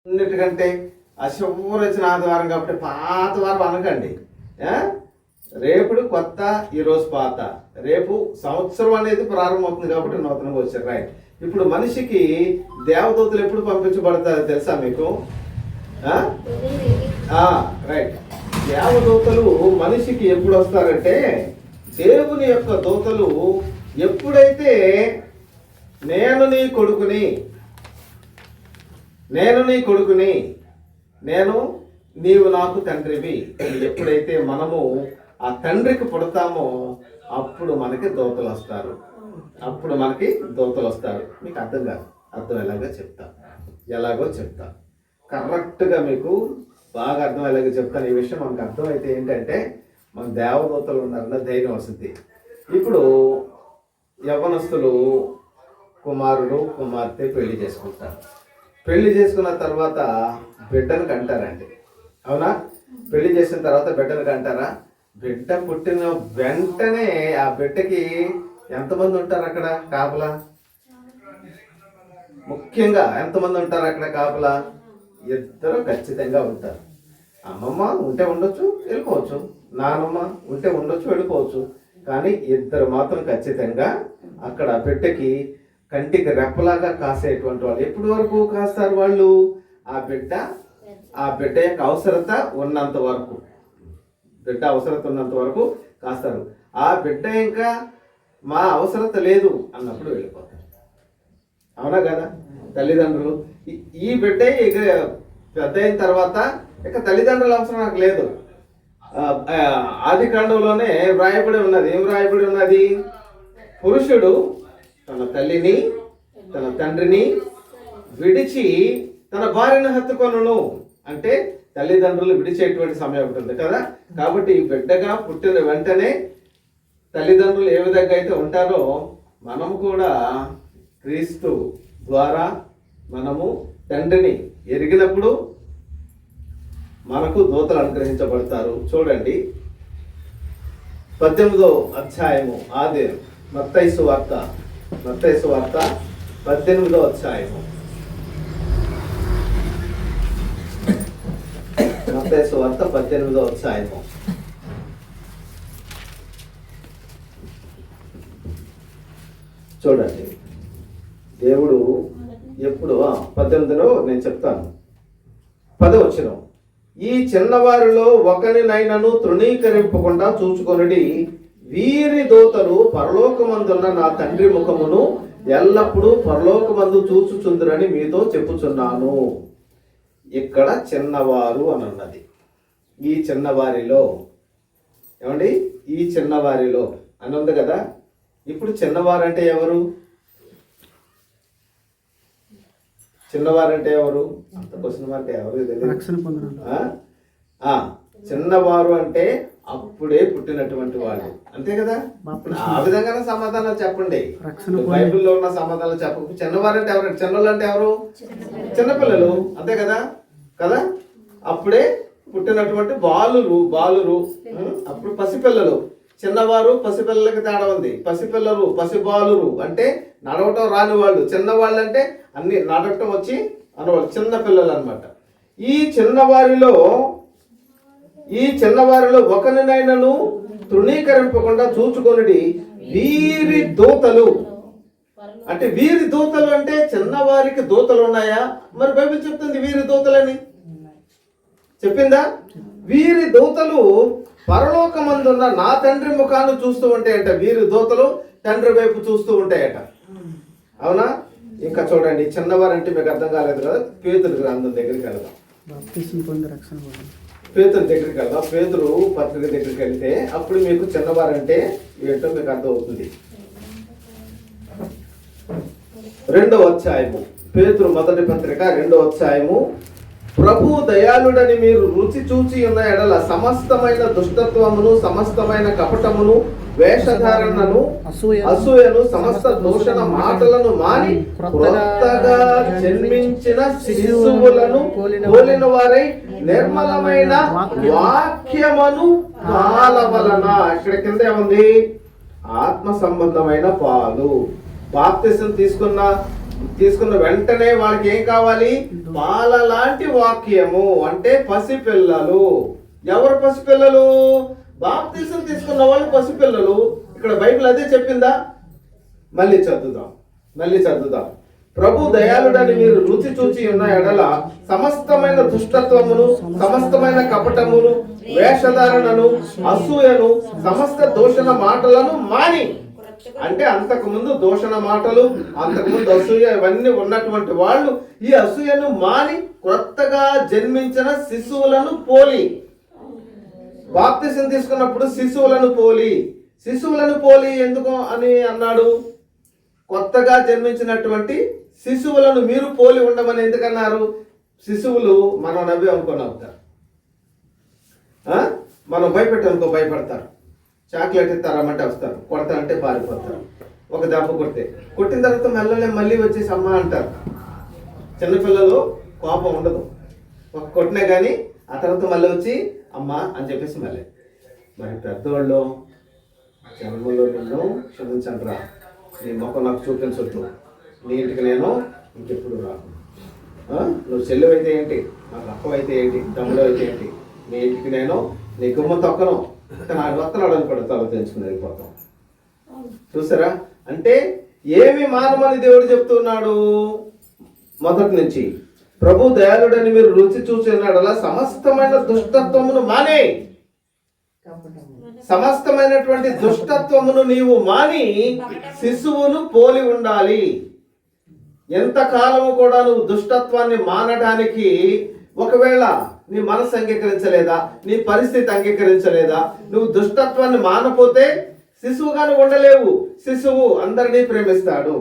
అన్నిటికంటే అశుభ్రం వచ్చిన ఆదివారం కాబట్టి పాత వారం అనకండి. రేపుడు కొత్త, ఈరోజు పాత. రేపు సంవత్సరం అనేది ప్రారంభమవుతుంది కాబట్టి నూతనంగా వచ్చారు. రైట్. ఇప్పుడు మనిషికి దేవదూతలు ఎప్పుడు పంపించబడతారో తెలుసా మీకు? రైట్. దేవదూతలు మనిషికి ఎప్పుడు వస్తారంటే, దేవుని యొక్క దూతలు ఎప్పుడైతే నేను నీ కొడుకుని, నీవు నాకు తండ్రివి, ఎప్పుడైతే మనము ఆ తండ్రికి పుడతామో అప్పుడు మనకి దూతలు వస్తారు. మీకు అర్థం కాదు. అర్థం ఎలాగో చెప్తా కరెక్ట్గా మీకు బాగా అర్థం ఎలాగో చెప్తాను. ఈ విషయం మనకు అర్థమైతే ఏంటంటే మన దేవదూతలు ఉన్నారన్న ధైర్యం వస్తుంది. ఇప్పుడు యవ్వనస్తులు కుమారుడు కుమార్తె పెళ్లి చేసుకుంటారు. పెళ్లి చేసుకున్న తర్వాత బిడ్డను కంటారండి. అవునా? పెళ్లి చేసిన తర్వాత బిడ్డను కంటారా? బిడ్డ పుట్టిన వెంటనే ఆ బిడ్డకి ఎంతమంది ఉంటారు అక్కడ కాపలా? ముఖ్యంగా ఎంతమంది ఉంటారు అక్కడ కాపలా? ఇద్దరు ఖచ్చితంగా ఉంటారు. అమ్మమ్మ ఉంటే ఉండొచ్చు, వెళ్ళిపోవచ్చు. నానమ్మ ఉంటే ఉండొచ్చు, వెళ్ళిపోవచ్చు. కానీ ఇద్దరు మాత్రం ఖచ్చితంగా అక్కడ బిడ్డకి కంటికి రెప్పలాగా కాసేటువంటి వాళ్ళు. ఎప్పటి వరకు కాస్తారు వాళ్ళు? ఆ బిడ్డ యొక్క అవసరత ఉన్నంత వరకు, కాస్తారు. ఆ బిడ్డ ఇంకా మా అవసరత లేదు అన్నప్పుడు వెళ్ళిపోతారు. అవునా కదా? తల్లిదండ్రులు ఈ బిడ్డ ఇక పెద్ద అయిన తర్వాత ఇక తల్లిదండ్రుల అవసరం నాకు లేదు. ఆది కాండంలోనే వ్రాయబడి ఉన్నది. ఏం వ్రాయబడి ఉన్నది? పురుషుడు తన తల్లిని తన తండ్రిని విడిచి తన భార్యను హత్తుకొనును. అంటే తల్లిదండ్రులు విడిచేటువంటి సమయం ఉంటుంది కదా. కాబట్టి బిడ్డగా పుట్టిన వెంటనే తల్లిదండ్రులు ఏ విధంగా అయితే ఉంటారో మనం కూడా క్రీస్తు ద్వారా మనము తండ్రిని ఎరిగినప్పుడు మనకు దూతలు అనుగ్రహించబడతారు. చూడండి 18వ అధ్యాయము ఆది మత్తయి సువార్త 18వ అధ్యాయము. మత్తయి సువార్త 18వ అధ్యాయము. చూడండి, దేవుడు ఎప్పుడు 18లో నేను చెప్తాను. 10వ వచనం. ఈ చిన్నవారిలో ఒకరినైనను తృణీకరింపకుండా చూచుకొనుడి, వీరి దూతలు పరలోకమందున్న నా తండ్రి ముఖమును ఎల్లప్పుడూ పరలోకమందు చూచుచుందురని మీతో చెప్పుచున్నాను. ఇక్కడ చిన్నవారు అని అన్నది. ఈ చిన్నవారిలో ఏమండి? ఈ చిన్నవారిలో అని ఉంది కదా. ఇప్పుడు చిన్నవారంటే ఎవరు? అంత క్వశ్చన్ అంటే ఎవరు? చిన్నవారు అంటే అప్పుడే పుట్టినటువంటి వాళ్ళు, అంతే కదా. ఆ విధంగానే సమాధానం చెప్పండి. బైబిల్లో ఉన్న సమాధానం చెప్పకు. చిన్నవారు అంటే ఎవరు? చిన్నవాళ్ళు అంటే ఎవరు? చిన్నపిల్లలు, అంతే కదా. అప్పుడే పుట్టినటువంటి బాలురు. అప్పుడు పసిపిల్లలు. చిన్నవారు పసిపిల్లలకి తేడా ఉంది. పసిపిల్లలు పసిబాలురు అంటే నడవటం రాని వాళ్ళు. చిన్నవాళ్ళు అంటే అన్ని నడవటం వచ్చి అన్నవాళ్ళు, చిన్న పిల్లలు అనమాట. ఈ చిన్నవారిలో ఒకరినైనను తృణీకరింపకుండా చూచుకొనుడి, వీరి దూతలు. అంటే వీరి దూతలు అంటే చిన్నవారికి దూతలు ఉన్నాయా? మరి బైబిల్ చెప్తుంది వీరి దూతలని చెప్పిందా? వీరి దూతలు పరలోకమందున్న నా తండ్రి ముఖాన్ని చూస్తూ ఉంటాయంట. వీరి దూతలు తండ్రి వైపు చూస్తూ ఉంటాయట. అవునా? ఇంకా చూడండి, చిన్నవారంటే మీకు అర్థం కాలేదు కదా. పేతురు గ్రంథం దగ్గరికి వెళ్దాం. పేతురు పత్రిక దగ్గరికి వెళ్తే అప్పుడు మీకు చిన్నవారంటే ఏంటో మీకు అర్థం అవుతుంది. 2వ అధ్యాయము, పేతురు మొదటి పత్రిక 2వ అధ్యాయము. ప్రభు దయాళుడని మీరు రుచి చూచి ఉన్న ఎడల సమస్తమైన దుష్టత్వమును, సమస్తమైన కపటమును, వేషధారణను, అసూయను, సమస్త దూషణ మాటలను మాని క్రొత్తగా జన్మించిన శిశువులను పోలిన వారై నిర్మలమైన వాక్యమును పాలవలన. ఇక్కడ కింద ఏముంది? ఆత్మ సంబంధమైన పాలు. బాప్తిసం తీసుకున్న తీసుకున్న వెంటనే వాళ్ళకి ఏం కావాలి? పాల లాంటి వాక్యము. అంటే పసిపిల్లలు. ఎవరు పసిపిల్లలు? బాప్తిసం తీసుకున్న వాళ్ళు పసిపిల్లలు. ఇక్కడ బైబిల్ అదే చెప్పిందా? మళ్ళీ చదువుదాం. ప్రభు దయాళుడని మీరు రుచి చూచి ఉన్న ఎడల సమస్తమైన దుష్టత్వమును, సమస్తమైన కపటమును, వేషధారణను, అసూయను, సమస్త దూషణ మాటలను మాని. అంటే అంతకుముందు దూషణ మాటలు, అంతకుముందు అసూయ, ఇవన్నీ ఉన్నటువంటి వాళ్ళు ఈ అసూయను మాని క్రొత్తగా జన్మించిన శిశువులను పోలి. బాప్తిసం తీసుకున్నప్పుడు శిశువులను పోలి ఎందుకు అని అన్నాడు? కొత్తగా జన్మించినటువంటి శిశువులను మీరు పోలి ఉండమని ఎందుకన్నారు? శిశువులు మనం నవ్వి అనుకొని అవుతారు, మనం భయపెట్టనుకో భయపడతారు. చాక్లెట్ ఇస్తారమ్మంటే వస్తారు, కొడతారంటే పారిపోతారు. ఒక దెబ్బ కొట్టిన తర్వాత మళ్ళీ వచ్చేసి అమ్మ అంటారు. చిన్నపిల్లలు కోపం ఉండదు, ఒక కొట్టినా కానీ ఆ తర్వాత మళ్ళీ వచ్చి అమ్మ అని చెప్పేసి మళ్ళీ. మరి పెద్దవాళ్ళు జన్మలో నిన్ను క్షమించండిరా, నీ మొక్క నాకు చూపించొద్దు, నీ ఇంటికి నేను ఇంకెప్పుడు రాను. నువ్వు చెల్లు అయితే ఏంటి, నాకు అక్క అయితే ఏంటి, తమ్ముడు అయితే ఏంటి, నీ ఇంటికి నేను నీ గుమ్మ తొక్కను, నాకు వస్తున్నాడు అనుకోండి, తల తెంచుకుని వెళ్ళిపోతాం. చూసారా? అంటే ఏమి మానమని దేవుడు చెప్తున్నాడు మొదటి నుంచి. ప్రభు దయాళుడని మీరు రుచి చూసినాడలా సమస్తమైన దుష్టత్వమును మానే. సమస్తమైనటువంటి దుష్టత్వమును నీవు మాని శిశువును పోలి ఉండాలి. ఎంతకాలము కూడా నువ్వు దుష్టత్వాన్ని మానడానికి, ఒకవేళ నీ మనసు అంగీకరించలేదా, నీ పరిస్థితి అంగీకరించలేదా, నువ్వు దుష్టత్వాన్ని మానపోతే శిశువుగాను ఉండలేవు. శిశువు అందరినీ ప్రేమిస్తాడు,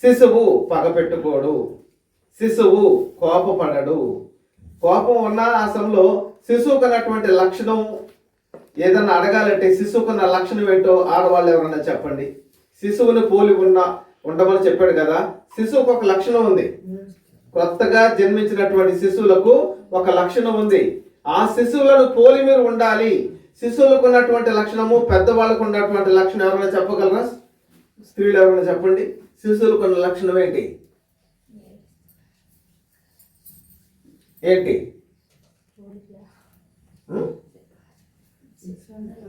శిశువు పగ పెట్టుకోడు, శిశువు కోపపడడు. కోపం ఉన్న ఆ సమయంలో శిశువుకు అన్నటువంటి లక్షణం ఏదన్నా అడగాలంటే శిశువుకున్న లక్షణం ఏంటో ఆడవాళ్ళు ఎవరన్నా చెప్పండి. శిశువుని పోలి ఉండమని చెప్పాడు కదా. శిశువుకు ఒక లక్షణం ఉంది. కొత్తగా జన్మించినటువంటి శిశువులకు ఒక లక్షణం ఉంది. ఆ శిశువులను పోలి మీరు ఉండాలి. శిశువులకు ఉన్నటువంటి లక్షణము, పెద్దవాళ్ళకు ఉన్నటువంటి లక్షణం ఎవరైనా చెప్పగలరా? స్త్రీలు ఎవరైనా చెప్పండి. శిశువులకు ఉన్న లక్షణం ఏంటి?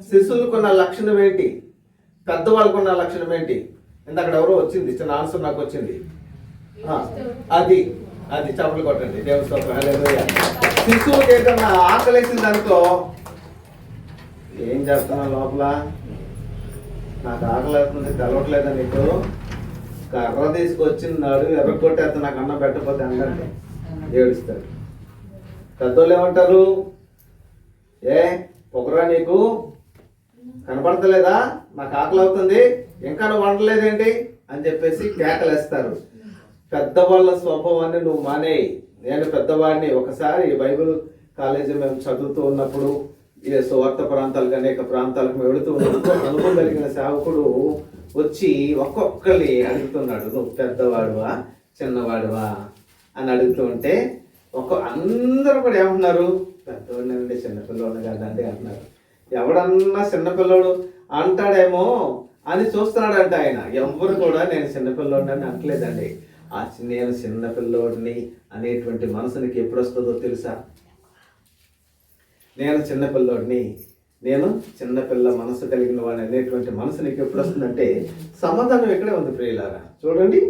శిశువులకున్న లక్షణం ఏంటి? పెద్దవాళ్ళకున్న లక్షణం ఏంటి? అక్కడ ఎవరో వచ్చింది, చిన్న ఆన్సర్ నాకు వచ్చింది. అది చప్పలు కొట్టండి. దేవుని స్తోత్రం. హల్లెలూయా. శిశువుకి ఏదన్నా ఆకలేసింది అనుకో, ఏం చేస్తున్నా లోపల, నాకు ఆకలి అవుతుంది, తెలవట్లేదా నీకు, కర్ర తీసుకొచ్చిన్నాడు ఎర్రగొట్టేస్తా, నాకు అన్నం పెట్టకపోతే అందండి ఏడుస్తాడు. పెద్దోళ్ళు ఏమంటారు? ఒకరా నీకు కనపడతలేదా, నాకు ఆకలి అవుతుంది, ఇంకా నువ్వు వండలేదేంటి అని చెప్పేసి కేకలేస్తారు. పెద్దవాళ్ళ స్వభావాన్ని నువ్వు మానేయి. నేను పెద్దవాడిని. ఒకసారి బైబిల్ కాలేజీ మేము చదువుతూ ఉన్నప్పుడు సువార్త ప్రాంతాలకు, అనేక ప్రాంతాలకు వెళుతూ ఉన్నప్పుడు అనుభవం కలిగిన సేవకుడు వచ్చి ఒక్కొక్కరిని అడుగుతున్నాడు, నువ్వు పెద్దవాడువా చిన్నవాడువా అని అడుగుతూ ఉంటే అందరూ కూడా ఏమంటున్నారు? పెద్దవాడినండి, చిన్నపిల్లవాడిని కాదండి అంటున్నారు. ఎవడన్నా చిన్నపిల్లోడు అంటాడేమో అని చూస్తున్నాడంట ఆయన. ఎవరు కూడా నేను చిన్నపిల్లోడిని అని అంటలేదండి. నేను చిన్నపిల్లోడిని అనేటువంటి మనసునికి ఎప్పుడు వస్తుందో తెలుసా? నేను చిన్నపిల్ల మనసు కలిగిన వాడిని అనేటువంటి మనసు నీకు ఎప్పుడు వస్తుందంటే సమాధానం ఇక్కడే ఉంది ప్రియులారా. చూడండి,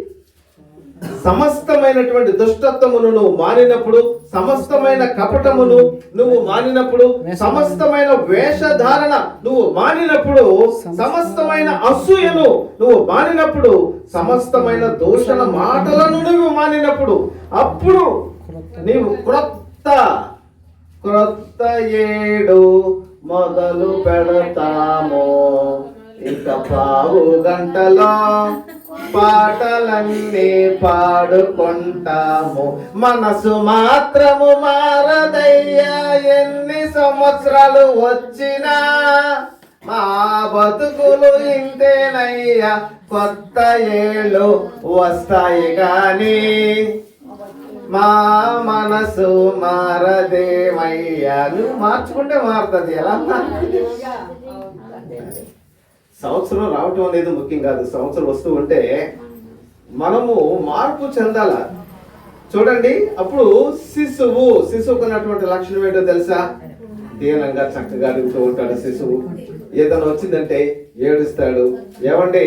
సమస్తమైనటువంటి దుష్టత్వమును నువ్వు మానినప్పుడు, సమస్తమైన కపటమును నువ్వు మానినప్పుడు, సమస్తమైన వేషధారణ నువ్వు మానినప్పుడు, సమస్తమైన అసూయను నువ్వు మానినప్పుడు, సమస్తమైన దూషణ మాటలను నువ్వు మానినప్పుడు, అప్పుడు నీవు క్రొత్త ఏడు మొదలు పెడతాము. ఇక పావు గంటలో పాటలన్నీ పాడుకుంటాము. మనసు మాత్రము మారదయ్యా, ఎన్ని సంవత్సరాలు వచ్చినా మా బతుకులు ఇంతేనయ్యా. కొత్త ఏళ్ళు వస్తాయి గాని మా మనసు మారదేమయ్యా. నువ్వు మార్చుకుంటే మారుతుంది. ఎలా మారుతుంది? సంవత్సరం రావటం అనేది ముఖ్యం కాదు. సంవత్సరం వస్తూ ఉంటే మనము మార్పు చెందాల. చూడండి, అప్పుడు శిశువుకు ఉన్నటువంటి లక్షణం ఏంటో తెలుసా? దీనంగా చక్కగా అడుగుతూ ఉంటాడు శిశువు. ఏదైనా వచ్చిందంటే ఏడుస్తాడు. ఏమండి,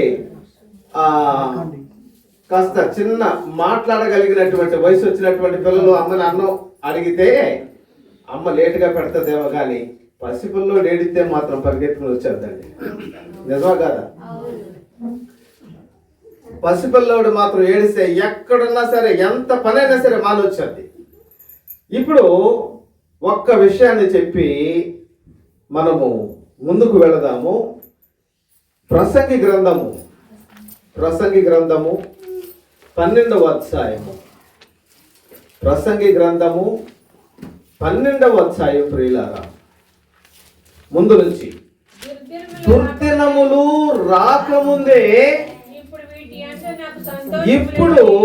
కాస్త చిన్న మాట్లాడగలిగినటువంటి వయసు వచ్చినటువంటి పిల్లలు అమ్మని అన్నం అడిగితే అమ్మ లేటుగా పెడతదేమో కానీ పసిపిల్లలు ఏడితే మాత్రం పరిగెత్తుకుని వచ్చేద్దండి. నిజమా కాదా? పసిపిల్లడు మాత్రం ఏడిస్తే ఎక్కడున్నా సరే, ఎంత పనైనా సరే మానొచ్చేది. ఇప్పుడు ఒక్క విషయాన్ని చెప్పి మనము ముందుకు వెళదాము. ప్రసంగి గ్రంథము 12వ అధ్యాయము. ప్రసంగి గ్రంథము 12వ అధ్యాయం. ప్రియులారా, ముందు నుంచి దుర్దినములు రాకముందే ఇప్పుడు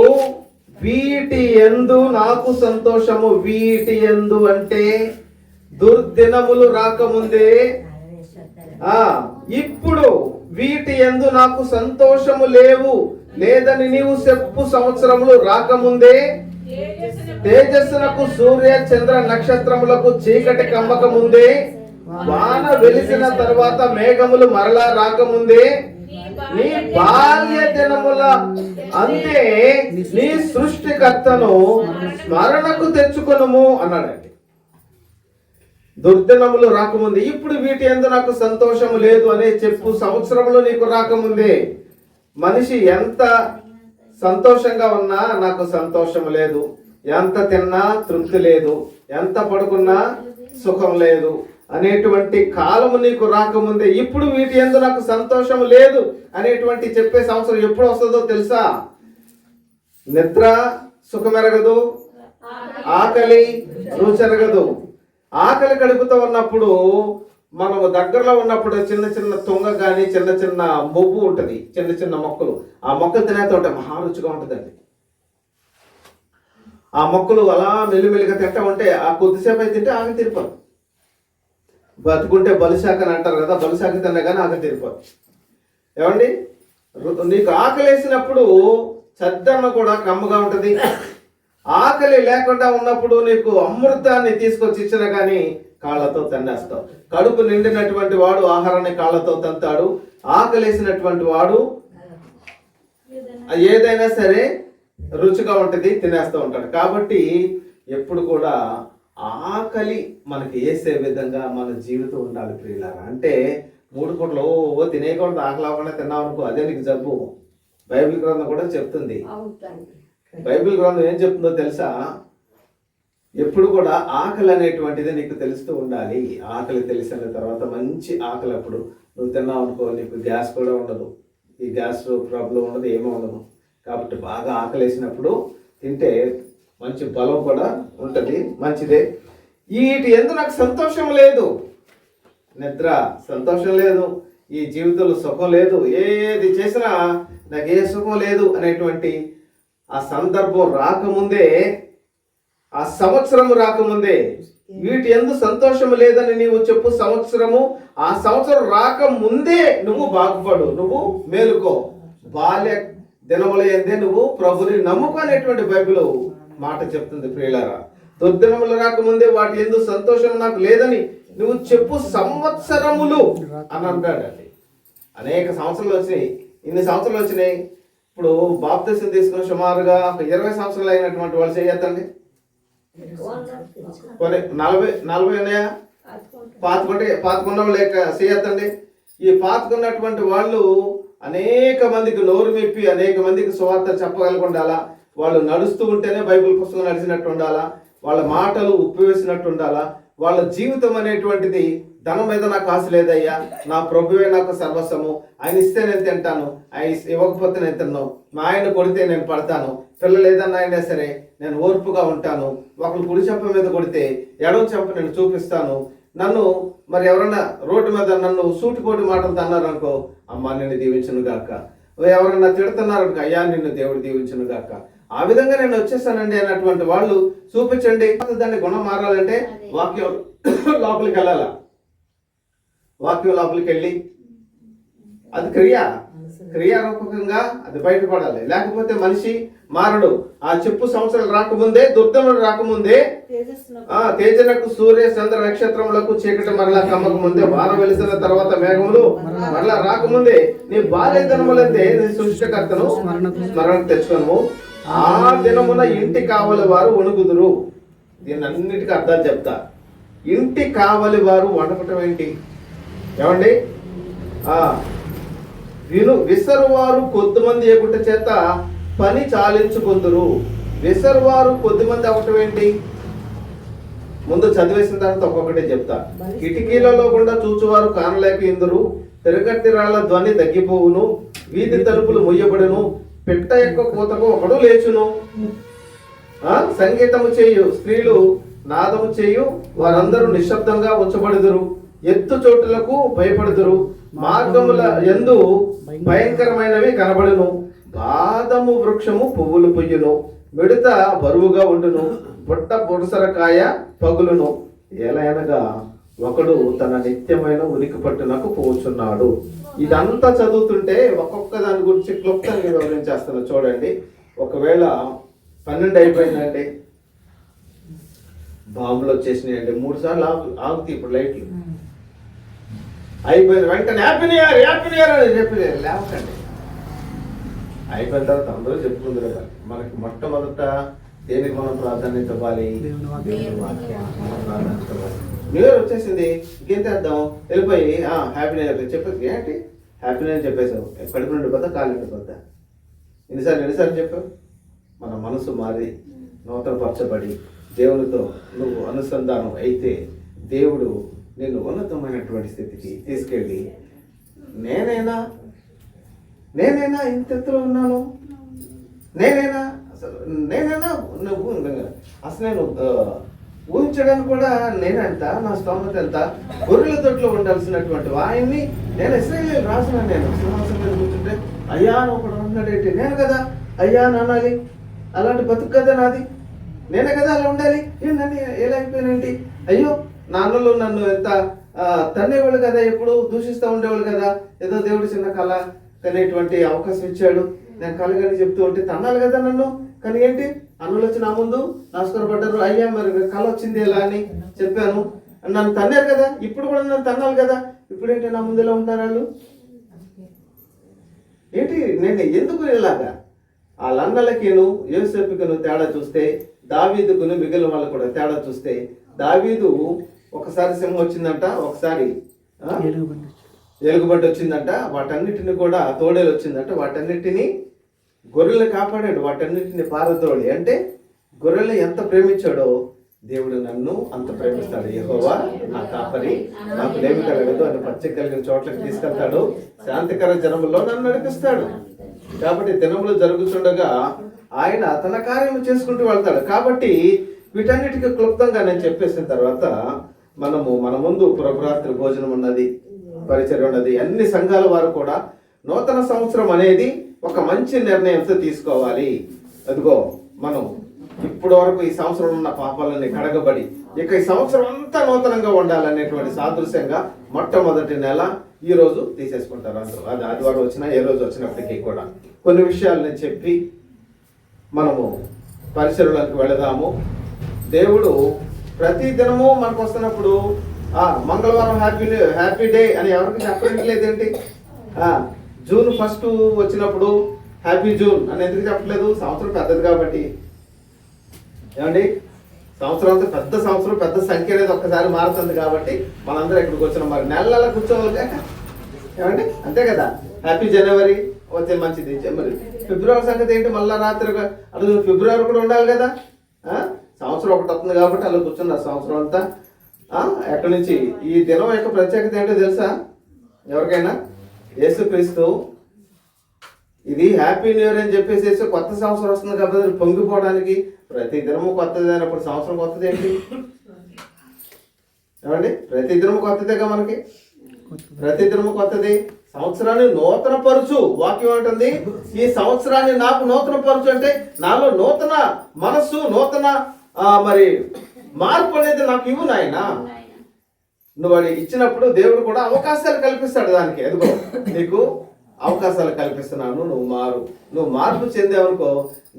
వీటి యందు నాకు సంతోషము. వీటి యందు అంటే దుర్దినములు రాకముందే, ఇప్పుడు వీటి యందు నాకు సంతోషము లేదని నీవు చెప్పు సంవత్సరములు రాకముందే, తేజస్సునకు సూర్య చంద్ర నక్షత్రములకు చీకటి కమ్మక ముందే, వాన వెలిసిన తర్వాత మేఘములు మరలా రాకముందే, నీ బాల్య దినముల అంతే నీ సృష్టికర్తను స్మరణకు తెచ్చుకొనుము అన్నాడండి. దుర్దినములు రాకముందే, ఇప్పుడు వీటి యందు నాకు సంతోషము లేదు అనే చెప్పు సంవత్సరములు నీకు రాకముందే. మనిషి ఎంత సంతోషంగా ఉన్నా నాకు సంతోషం లేదు, ఎంత తిన్నా తృప్తి లేదు, ఎంత పడుకున్నా సుఖం లేదు అనేటువంటి కాలము నీకు రాకముందే, ఇప్పుడు వీటి యందు నాకు సంతోషం లేదు అనేటువంటి చెప్పే సంవత్సరం ఎప్పుడు వస్తుందో తెలుసా? నిద్ర సుఖమెరగదు, ఆకలి రుచెరగదు. ఆకలి కడుపుతో ఉన్నప్పుడు, మనము దగ్గరలో ఉన్నప్పుడు చిన్న చిన్న తుంగ కానీ చిన్న చిన్న మొవ్వు ఉంటుంది, చిన్న చిన్న మొక్కలు. ఆ మొక్కలు తినేస్తూ ఉంటాయి, మహా రుచిగా ఉంటుందండి. ఆ మొక్కలు అలా మెల్లిమెల్లిగా తింటా ఉంటే ఆ కొద్దిసేపు అయితే తింటే ఆమె తిరిపోదు. బతుకుంటే బలిశాఖ అని అంటారు కదా, బలిశాఖ తిన్నా కానీ ఆకలి తిరిపోదు. ఏమండి, నీకు ఆకలి వేసినప్పుడు చద్దన్న కూడా కమ్మగా ఉంటుంది. ఆకలి లేకుండా ఉన్నప్పుడు నీకు అమృతాన్ని తీసుకొచ్చి ఇచ్చినా కానీ కాళ్ళతో తన్నేస్తావు. కడుపు నిండినటువంటి వాడు ఆహారాన్ని కాళ్ళతో తంతాడు, ఆకలేసినటువంటి వాడు ఏదైనా సరే రుచిగా ఉంటుంది తినేస్తూ ఉంటాడు. కాబట్టి ఎప్పుడు కూడా ఆకలి మనకి వేసే విధంగా మన జీవితం ఉండాలి ప్రియులారా. అంటే 3 పూటలు తినేయకూడదు, ఆకలి అవ్వకుండా తిన్నావు అనుకో, అదే నీకు జబ్బు. బైబిల్ గ్రంథం కూడా చెప్తుంది. బైబిల్ గ్రంథం ఏం చెప్తుందో తెలుసా? ఎప్పుడు కూడా ఆకలి అనేటువంటిది నీకు తెలుస్తూ ఉండాలి. ఆకలి తెలిసిన తర్వాత మంచి ఆకలి అప్పుడు నువ్వు తిన్నావు అనుకో, నీకు గ్యాస్ కూడా ఉండదు, ఈ గ్యాస్ ప్రాబ్లం ఉండదు, ఏమీ ఉండదు. కాబట్టి బాగా ఆకలి వేసినప్పుడు తింటే మంచి బలం కూడా ఉంటుంది, మంచిదే. వీటి ఎందు నాకు సంతోషం లేదు, నిద్ర సంతోషం లేదు, ఈ జీవితంలో సుఖం లేదు, ఏది చేసినా నాకు ఏ సుఖం లేదు అనేటువంటి ఆ సందర్భం రాకముందే, ఆ సంవత్సరము రాకముందే, వీటి యందు సంతోషము లేదని నీవు చెప్పు సంవత్సరము, ఆ సంవత్సరం రాకముందే నువ్వు బాగుపడు, నువ్వు మేలుకో, బాల్య దినముల యందే నువ్వు ప్రభుని నమ్ముకో అనేటువంటి బైబిల్ మాట చెప్తుంది ప్రియులారా. దుర్దినములు రాకముందే వాటి యందు సంతోషం నాకు లేదని నువ్వు చెప్పు సంవత్సరములు అని అంటాడండి. అనేక సంవత్సరాలు వచ్చినాయి. ఇన్ని సంవత్సరాలు వచ్చినాయి. ఇప్పుడు బాప్తిసం తీసుకుని సుమారుగా 20 సంవత్సరాలు అయినటువంటి వాళ్ళు చేయొద్దండి. 40 ఉన్నాయా? పాతకున్న లేక చేయొద్దండి. ఈ పాతకున్నటువంటి వాళ్ళు అనేక మందికి నోరు మెప్పి అనేక మందికి సువార్త చెప్పగలిగి ఉండాలా. వాళ్ళు నడుస్తూ ఉంటేనే బైబిల్ పుస్తకం నడిచినట్టు ఉండాలా. వాళ్ళ మాటలు ఉప్పు వేసినట్టు ఉండాలా. వాళ్ళ జీవితం అనేటువంటిది ధనం మీద నాకు ఆశ లేదయ్యా, నా ప్రభువే నాకు సర్వస్వము, ఆయన ఇస్తే నేను తింటాను, ఆయన ఇవ్వకపోతే నేను తిన్నాను, మా ఆయన కొడితే నేను పడతాను, పిల్లలు ఏదన్నా అయినా సరే నేను ఓర్పుగా ఉంటాను, ఒకరు కుడి చెంప మీద కొడితే ఎడవ చెంప నేను చూపిస్తాను, నన్ను మరి ఎవరన్నా రోడ్డు మీద నన్ను సూటిపోటి మాటలు అన్నారనుకో, అమ్మ నిన్ను దీవించును గాక, ఎవరన్నా తిడుతున్నారనుకో, అయ్యా నిన్ను దేవుడు దీవించును గాక, ఆ విధంగా నేను వచ్చేసానండి అన్నటువంటి వాళ్ళు చూపించండి. దాన్ని గుణం మారాలంటే వాక్యం లోపలికి వెళ్ళాల. వాక్యం లోపలికి వెళ్ళి అది క్రియ. క్రియారూపకంగా అది బయటపడాలి. లేకపోతే మనిషి మారడు. ఆ చెప్పు సంవత్సరాలు రాకముందే, దుర్దములు రాకముందే, తేజనకు సూర్య చంద్ర నక్షత్రములకు చీకటి మరలా కమ్మక ముందే, వారం వెలిసిన తర్వాత మేఘములు మరలా రాకముందే నీ బాల్యదినములందే నీ సృష్టికర్తను స్మరణ తెచ్చుకొను. ఆ దినమున ఇంటి కావలి వారు వణుకుదురు. దీన్ని అన్నిటికీ అర్థాలు చెప్తా. ఇంటి కావలి వారు వణకటం ఏంటి ఏమండి? విసరువారు కొద్దిమంది ఎగుట చేత పని చాలించుకుందురు. విసరువారు కొద్దిమంది అవటం ఏంటి? ముందు చదివేసిన తర్వాత ఒక్కొక్కటే చెప్తా. కిటికీలలో గుండా చూచువారు కానలేక ఇందురు. తిరగట్టిరాళ్ల ధ్వని తగ్గిపోవును. వీధి తలుపులు ముయ్యబడును. పిట్ట యొక్క కూతకు ఒకడు లేచును. సంగీతము చేయు స్త్రీలు నాదము చేయు వారందరూ నిశ్శబ్దంగా ఉంచబడుదురు. ఎత్తు చోటులకు భయపడుదురు. మార్గముల యందు భయంకరమైనవి కనబడును. బాదము వృక్షము పువ్వులు పొయ్యును. మిడత బరువుగా ఉండును. బుట్ట బుడసరకాయ పగులును. ఎలయనగా ఒకడు తన నిత్యమైన ఉనికి పట్టునకు పోచున్నాడు. ఇదంతా చదువుతుంటే ఒక్కొక్క దాని గురించి క్లుప్తంగా వివరించేస్తాను చూడండి. ఒకవేళ 12 అయిపోయిందండి, బాంబులు వచ్చేసినాయండి, 3 సార్లు ఆగుతాయి ఇప్పుడు లైట్లు. అయిపోయింది వెంటనే happy new year, happy new year అని చెప్పి లేవకండి. అయిపోయిన తర్వాత అందరూ చెప్పుకుందరు. మనకి మొట్టమొదట దేనికి మనం ప్రాధాన్యత ఇవ్వాలి? న్యూ ఇయర్ వచ్చేసింది, ఇంకేం చేద్దాం, వెళ్ళిపోయి హ్యాపీ న్యూ ఇయర్ చెప్పేసి ఏంటి హ్యాపీ న్యూ ఇయర్ చెప్పేసావు. కడుపు నుండి పోతా, కాలు నుండి పోతా. ఎన్నిసార్లు చెప్పావు? మన మనసు మారి నూతనపరచబడి దేవునితో నువ్వు అనుసంధానం అయితే దేవుడు నేను ఉన్నతమైనటువంటి స్థితికి తీసుకెళ్ళి నేనైనా ఇంతలో ఉన్నాను, నేనైనా నువ్వు అసలు నేను ఊహించడానికి కూడా నేనంత నా స్తోమత ఎంత. గొర్రెల తొట్లో ఉండాల్సినటువంటి ఆయన్ని నేను ఇశ్రాయేలు రాసిన నేను సింహాసనం మీద కూర్చుంటే అయ్యా ఒకడు ఉన్నాడేంటి? నేను కదా అయ్యా నానాలి, అలాంటి బతుకు కదా నాది, నేనే కదా అలా ఉండాలి. ఏంటండి ఎలా అయిపోయినేంటి? అయ్యో నాన్నలు నన్ను ఎంత తన్నేవాళ్ళు కదా, ఎప్పుడు దూషిస్తూ ఉండేవాళ్ళు కదా, ఏదో దేవుడు చిన్న కళ కనేటువంటి అవకాశం ఇచ్చాడు, నేను కళ కానీ చెప్తూ ఉంటే తన్నాలి కదా నన్ను. కానీ ఏంటి, అన్నులు వచ్చి నా ముందు నాశనపడ్డారు. అయ్యా మరి కళ వచ్చింది ఎలా అని చెప్పాను, నన్ను తన్నారు కదా, ఇప్పుడు కూడా నన్ను తన్నాలి కదా, ఇప్పుడేంటి నా ముందు ఎలా ఉంటారు వాళ్ళు? ఏంటి నేను ఎందుకు ఇలాగా? ఆ లండలకిను యోసేపుకును తేడా చూస్తే, దావీదుకును మిగిలిన వాళ్ళు కూడా తేడా చూస్తే, దావీదు ఒకసారి సింహం వచ్చిందంట, ఒకసారి ఎలుగుబంటి వచ్చిందంట, వాటన్నిటిని కూడా తోడేలు వచ్చిందంట, వాటన్నిటిని గొర్రెలు కాపాడాడు, వాటన్నిటిని పారద్రోడి. అంటే గొర్రెలు ఎంత ప్రేమించాడో దేవుడు నన్ను అంత ప్రేమిస్తాడు. యెహోవా నా కాపరి, నాకు లేమి కలగదు అని పచ్చిక కలిగిన చోట్లకి తీసుకెళ్తాడు, శాంతికర జనములో నన్ను నడిపిస్తాడు. కాబట్టి దినములు జరుగుతుండగా ఆయన తన కార్యము చేసుకుంటూ వెళ్తాడు. కాబట్టి వీటన్నిటికీ క్లుప్తంగా నేను చెప్పేసిన తర్వాత మన ముందు ప్రభురాత్రి భోజనం ఉన్నది, పరిచర్య ఉన్నది. అన్ని సంఘాల వారు కూడా నూతన సంవత్సరం అనేది ఒక మంచి నిర్ణయంతో తీసుకోవాలి. అదిగో మనం ఇప్పటి వరకు ఈ సంవత్సరం ఉన్న పాపాలన్నీ కడగబడి ఇక ఈ సంవత్సరం అంతా నూతనంగా ఉండాలనేటువంటి సాదృశ్యంగా మొట్టమొదటి నెల ఈ రోజు తీసేసుకుంటారు అందరూ. అది ఆదివారం వచ్చినా ఏ రోజు వచ్చినప్పటికీ కూడా కొన్ని విషయాలు నేను చెప్పి మనము పరిసరాలకు వెళదాము. దేవుడు ప్రతి దినము మనకు వస్తున్నప్పుడు మంగళవారం హ్యాపీ డే అని ఎవరికి చెప్పట్లేదేంటి? జూన్ 1 వచ్చినప్పుడు హ్యాపీ జూన్ అని ఎందుకు చెప్పట్లేదు? సంవత్సరం పెద్దది కాబట్టి. ఏమండి, సంవత్సరం అంతా పెద్ద సంవత్సరం, పెద్ద సంఖ్య అనేది ఒక్కసారి మారుతుంది కాబట్టి మనందరం ఇక్కడికి వచ్చినాం. మరి నెలల కూర్చోవాలి ఏమండి, అంతే కదా. హ్యాపీ జనవరి వచ్చే మంచిది. మరి ఫిబ్రవరి సంగతి ఏంటి? మళ్ళా రాత్రిగా అలా ఫిబ్రవరి కూడా ఉండాలి కదా. సంవత్సరం ఒకటి వస్తుంది కాబట్టి అలా కూర్చున్నారు సంవత్సరం అంతా. ఎక్కడి నుంచి ఈ దినం యొక్క ప్రత్యేకత ఏంటో తెలుసా ఎవరికైనా? యేసుక్రీస్తు ఇది హ్యాపీ న్యూ ఇయర్ అని చెప్పేసి కొత్త సంవత్సరం వస్తుంది కాబట్టి పొంగిపోవడానికి ప్రతి దినము కొత్తది అయినప్పుడు సంవత్సరం కొత్తది ఏంటి? ఏమండి, ప్రతి దినము కొత్తదేగా మనకి, ప్రతి దినము కొత్తది. సంవత్సరాన్ని నూతన పరుచు వాక్యం అంటుంది. ఈ సంవత్సరాన్ని నాకు నూతన పరుచు అంటే నాలో నూతన మనస్సు, నూతన మరి మార్పు అనేది నాకు ఇవ్వు నాయన. నువ్వు అది ఇచ్చినప్పుడు దేవుడు కూడా అవకాశాలు కల్పిస్తాడు దానికి. ఎదుగో నీకు అవకాశాలు కల్పిస్తున్నాను, నువ్వు మార్పు చెందావనుకో,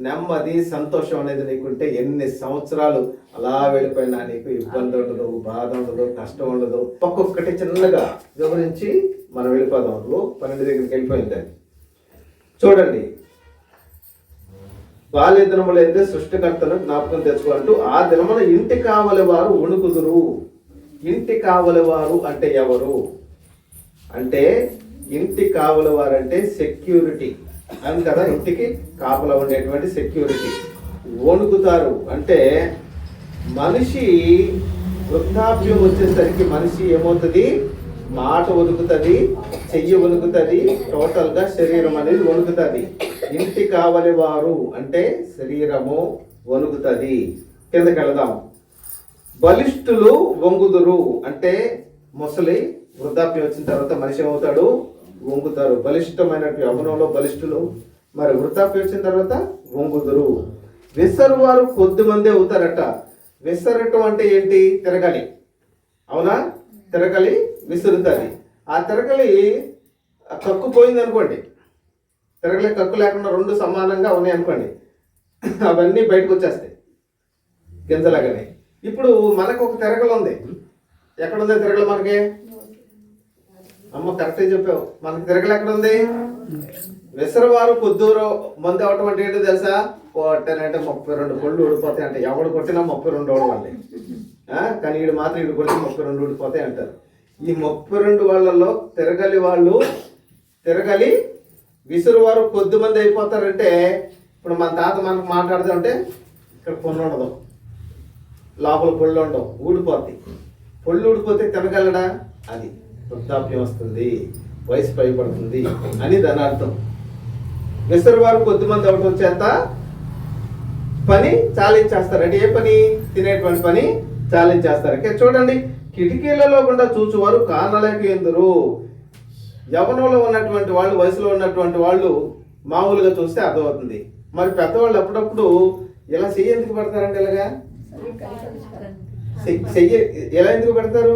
నెమ్మది సంతోషం అనేది నీకుంటే ఎన్ని సంవత్సరాలు అలా వెళ్ళిపోయినా నీకు ఇబ్బంది ఉండదు, బాధ ఉండదు, కష్టం ఉండదు. ఒక్కొక్కటి చిన్నగా వివరించి మనం వెళ్ళిపోదాం. 12 దగ్గరికి వెళ్ళిపోయింది. చూడండి, బాల్య దినములు అయితే సృష్టికర్తను జ్ఞాపకం తెచ్చుకోవాలంటూ ఆ దినమున ఇంటి కావలి వారు వణుకుదురు. ఇంటి కావలి వారు అంటే ఎవరు అంటే, ఇంటి కావలి వారు అంటే సెక్యూరిటీ అని కదా, ఇంటికి కాపలా ఉండేటువంటి సెక్యూరిటీ. వణుకుతారు అంటే మనిషి వృద్ధాప్యం వచ్చేసరికి మనిషి ఏమవుతుంది, మాట వణుకుతుంది, చెయ్యి వణుకుతుంది, టోటల్ గా శరీరం అనేది వణుకుతుంది. ఇంటి కావలి వారు అంటే శరీరము వణుకుతుంది. కిందకి వెళదాం. బలిష్ఠులు వంగుదురు అంటే ముసలి వృద్ధాప్యం వచ్చిన తర్వాత మనిషి ఏమవుతాడు, వంగుతారు. బలిష్టమైనటువంటి యవ్వనంలో బలిష్ఠులు, మరి వృద్ధాప్యం వచ్చిన తర్వాత వంగుదురు. విసరువారు కొద్ది మంది అవుతారట. విసరటం అంటే ఏంటి, తిరగలి. అవునా, తిరగలి విసురుతుంది. ఆ తిరగలి కక్కు పోయింది అనుకోండి, తిరగలి కక్కు లేకుండా 2 సమానంగా ఉన్నాయి అనుకోండి, అవన్నీ బయటకు వచ్చేస్తాయి గింజలాగానే. ఇప్పుడు మనకు ఒక తిరగలు ఉంది. ఎక్కడుంది తిరగలు మనకి? అమ్మ కరెక్ట్గా చెప్పావు. మనకి తిరగలు ఎక్కడ ఉంది? విసరవారు కొద్దిగా మంది అవటం అంటే ఏంటో తెలుసా? కొట్టానంటే 32 పళ్ళు ఊడిపోతాయి అంటే, ఎవడు కొట్టినా 32 ఓడవాలి. కానీ వీడు మాత్రం వీడు కొట్టి 32 ఊడిపోతాయి అంటారు. ఈ 32 వాళ్ళల్లో తిరగలి విసురువారు కొద్ది మంది అయిపోతారంటే, ఇప్పుడు మన తాత మనకు మాట్లాడుతుంటే ఇక్కడ పొన్ను ఉండదు, లోపల పొళ్ళు ఉండవు, ఊడిపోతాయి. పొళ్ళు ఊడిపోతే తినగలడా? అది వృద్ధాప్యం వస్తుంది, వయసు పైపడుతుంది అని దాని అర్థం. విసరువారు కొద్దిమంది అవటం చేత పని చాలించేస్తారు. అంటే ఏ పని? తినేటువంటి పని చాలించేస్తారు. చూడండి, కిటికీలలో గుండా చూచువారు కానలేక ఎందురు. యవ్వనంలో ఉన్నటువంటి వాళ్ళు, వయసులో ఉన్నటువంటి వాళ్ళు మామూలుగా చూస్తే అర్థమవుతుంది. మరి పెద్దవాళ్ళు అప్పుడప్పుడు ఇలా చెయ్యి ఎందుకు పెడతారండి? ఇలాగా చెయ్యి ఎలా ఎందుకు పెడతారు?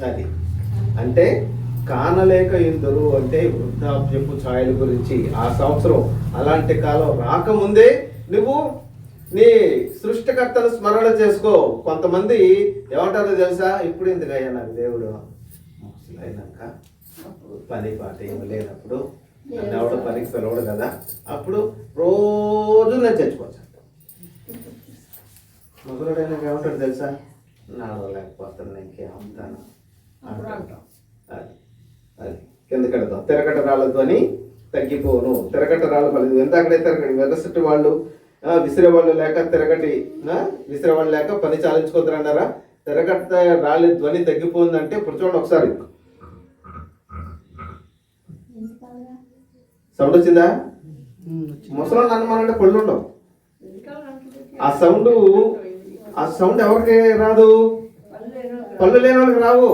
అది అంటే కానలేక ఎందురు అంటే వృద్ధాప్యపు ఛాయల గురించి. ఆ సంవత్సరం అలాంటి కాలం రాకముందే నువ్వు నీ సృష్టికర్తను స్మరణ చేసుకో. కొంతమంది ఏమంటారో తెలుసా? ఇప్పుడు ఎందుకయ్యా నాకు దేవుడు, అయినాక పని పాట ఏమి లేనప్పుడు నన్ను ఎవడో పనికి పిలవడు కదా, అప్పుడు రోజు నేను చచ్చిపోతాను. మొదలుడైనాక ఏమంటాడు తెలుసా? నాడలేకపోతాను, ఇంకేమంటాను అంటాం. అది కిందకి వెళ్తాం. తిరగట రాళ్ళతో అని తగ్గిపోను. తిరగట రాళ్ళ పని ఎంత అక్కడే తిరగటి వెదసటి వాళ్ళు, విసిరేవాళ్ళు లేక విసిరేవాళ్ళు లేక పని చాలించుకోద్దరన్నారా? తిరగట రాళ్ళ ధ్వని తగ్గిపోయిందంటే ఇప్పుడు చూడండి ఒకసారి, సౌండ్ వచ్చిందా? ముసలో నన్నమానంటే పళ్ళు ఉండవు. ఆ సౌండ్ ఎవరికి రాదు? పళ్ళు లేని వాళ్ళకి రావు.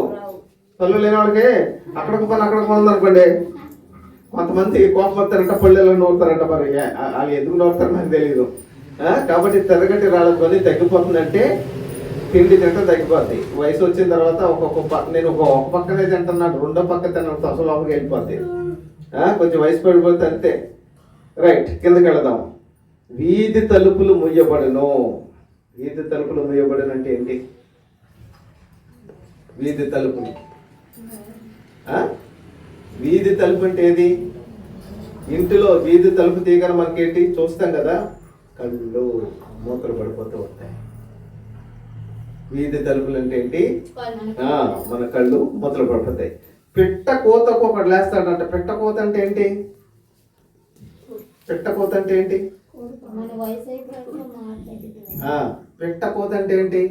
పళ్ళు లేని వాళ్ళకి అక్కడికి పని ఉందనుకోండి. కొంతమంది కోపం వస్తారంట, పళ్ళెలో నూరుతారంట. మరి వాళ్ళు ఎందుకు నూరుతారో నాకు తెలియదు. కాబట్టి తెరగటి రాళ్ళతోని తగ్గిపోతుందంటే తిండి తింటే తగ్గిపోద్ది. వయసు వచ్చిన తర్వాత నేను ఒక పక్కనే తింటున్నాను, రెండో పక్క తిన్నాను, అసలు లోపలికి వెళ్ళిపోద్ది. కొంచెం వయసు పడిపోతే అంతే. రైట్, కిందకి వెళదాం. వీధి తలుపులు ముయ్యబడును. వీధి తలుపులు ముయ్యబడును అంటే ఏంటి? వీధి తలుపులు, వీధి తలుపు అంటే ఏది? ఇంటిలో వీధి తలుపు తీయగానే మనకేంటి చూస్తాం కదా, కళ్ళు మూతలు పడిపోతూ ఉంటాయి. వీధి తలుపులు అంటే ఏంటి? మన కళ్ళు మూతలు పడిపోతాయి. పిట్ట కోతకు ఒకటి లేస్తాడంట. పిట్ట కోత అంటే ఏంటి? పిట్ట కోత అంటే ఏంటి? పిట్ట కోత అంటే ఏంటి?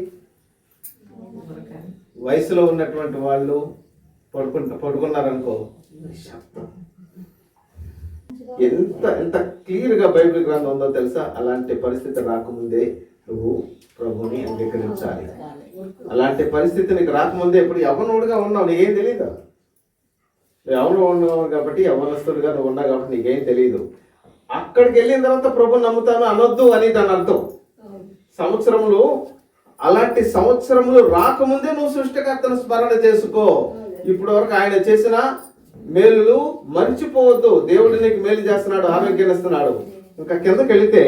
వయసులో ఉన్నటువంటి వాళ్ళు పడుకున్నారనుకో, ఎంత క్లియర్ గా బైబిల్ గ్రంథం ఉందో తెలుసా? అలాంటి పరిస్థితి రాకముందే నువ్వు ప్రభుని అంగీకరించాలి. అలాంటి పరిస్థితి నీకు రాకముందే, ఇప్పుడు యవ్వనుడుగా ఉన్నావు, నీకేం తెలియదు. ఎవరు ఉన్నావు కాబట్టి, యవ్వనస్తుడిగా నువ్వు ఉన్నావు కాబట్టి నీకేం తెలియదు. అక్కడికి వెళ్ళిన తర్వాత ప్రభుని నమ్ముతాను అనొద్దు అని దాని అర్థం. సంవత్సరములు, అలాంటి సంవత్సరములు రాకముందే నువ్వు సృష్టికర్తను స్మరణ చేసుకో. ఇప్పటి వరకు ఆయన చేసిన మేలులు మర్చిపోవద్దు. దేవుడు నీకు మేలు చేస్తున్నాడు, ఆరోగ్యం ఇస్తున్నాడు. ఇంకా కిందకి వెళితే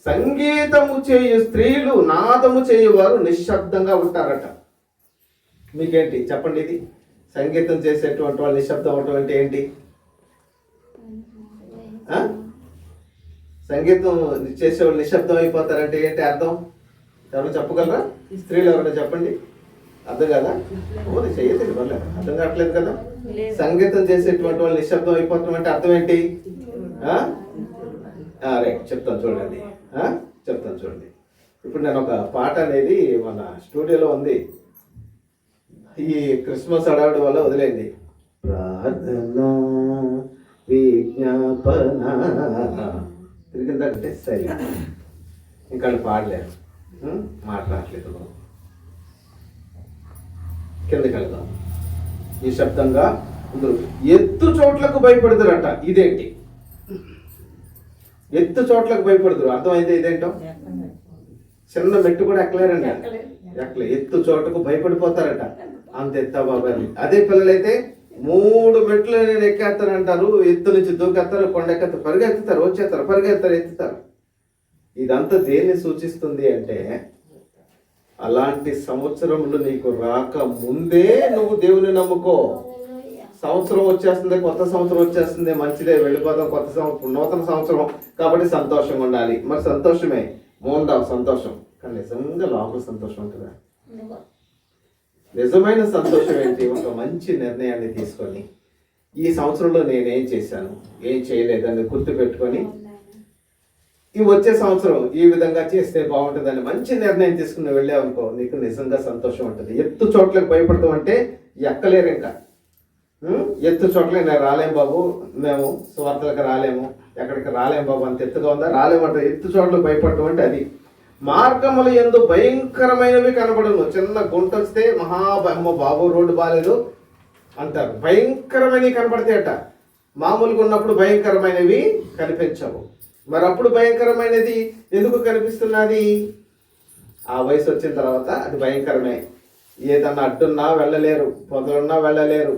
సంగీతము చేయు స్త్రీలు నాదము చేయువారు నిశ్శబ్దంగా ఉంటారట. మీకేంటి చెప్పండి? ఇది సంగీతం చేసేటువంటి వాళ్ళు నిశ్శబ్దం అవటం అంటే ఏంటి? సంగీతం చేసేవాళ్ళు నిశ్శబ్దం అయిపోతారంటే ఏంటి అర్థం? ఎవరు చెప్పగలరా? స్త్రీలు ఎవరైనా చెప్పండి. అర్థం కదా? ఓది చేయలేదు వల్ల అర్థం కావట్లేదు కదా. సంగీతం చేసేటువంటి వాళ్ళు నిశ్శబ్దం అయిపోతాం అంటే అర్థం ఏంటి? రైట్, చెప్తాను చూడండి. చెప్తాను చూడండి. ఇప్పుడు నేను ఒక పాట అనేది మన స్టూడియోలో ఉంది, ఈ క్రిస్మస్ హడావుడి వల్ల వదిలేండి. ప్రార్థన విజ్ఞాపన తిరిగిందంటే సరే, ఇంకా పాడలేరు, మాట్లాడలేదు. కిందకి వెళ్దాం. ఈ శబ్దంగా ఎత్తు చోట్లకు భయపడుతురట. ఇదేంటి? ఎత్తు చోట్లకు భయపడుతురు. అర్థమైంది ఇదేంటో? చిన్న మెట్టు కూడా ఎక్కలేరండి, ఎక్కలే. ఎత్తు చోటకు భయపడిపోతారట. అంత ఎత్తా బాబాని. అదే పిల్లలైతే 3 మెట్లు నేను ఎక్కేస్తానంటారు, ఎత్తు నుంచి దూకెత్తారు, కొండెక్కేస్తారు, పరిగెత్తుతారు, వచ్చేస్తారు, పరిగెత్తారు, ఎత్తుతారు. ఇదంతా దేన్ని సూచిస్తుంది అంటే, అలాంటి సంవత్సరములు నీకు రాక ముందే నువ్వు దేవుని నమ్ముకో. సంవత్సరం వచ్చేస్తుంది, కొత్త సంవత్సరం వచ్చేస్తుంది, మంచిదే, వెళ్ళిపోదాం, కొత్త సంవత్సరం, నూతన సంవత్సరం కాబట్టి సంతోషంగా ఉండాలి. మరి సంతోషమే, మోండావు సంతోషం, కానీ నిజంగా లోపల సంతోషం ఉంటుందా? నిజమైన సంతోషం ఏంటి? ఒక మంచి నిర్ణయాన్ని తీసుకొని ఈ సంవత్సరంలో నేనేం చేశాను, ఏం చేయలేదని గుర్తు పెట్టుకొని ఈ వచ్చే సంవత్సరం ఈ విధంగా చేస్తే బాగుంటుందని మంచి నిర్ణయం తీసుకుని వెళ్ళావనుకో, నీకు నిజంగా సంతోషం ఉంటుంది. ఎత్తు చోట్లకు భయపడతాం అంటే ఎక్కలేరు. ఇంకా ఎత్తు చోట్ల నేను రాలేం బాబు, మేము స్వార్థలకు రాలేము, ఎక్కడికి రాలేం బాబు, అంత ఎత్తుగా ఉందా, రాలేమంట. ఎత్తు చోట్లకు భయపడటం అంటే అది. మార్గములు యందు భయంకరమైనవి కనబడును. చిన్న గుంట వస్తే అమ్మ బాబు రోడ్డు బాగాలేదు అంటారు. భయంకరమైనవి కనబడతాయట. మామూలుగా ఉన్నప్పుడు భయంకరమైనవి కనిపించవు. మరి అప్పుడు భయంకరమైనది ఎందుకు కనిపిస్తున్నది? ఆ వయసు వచ్చిన తర్వాత అది భయంకరమే. ఏదన్నా అడ్డున్నా వెళ్ళలేరు, పొదలున్నా వెళ్ళలేరు,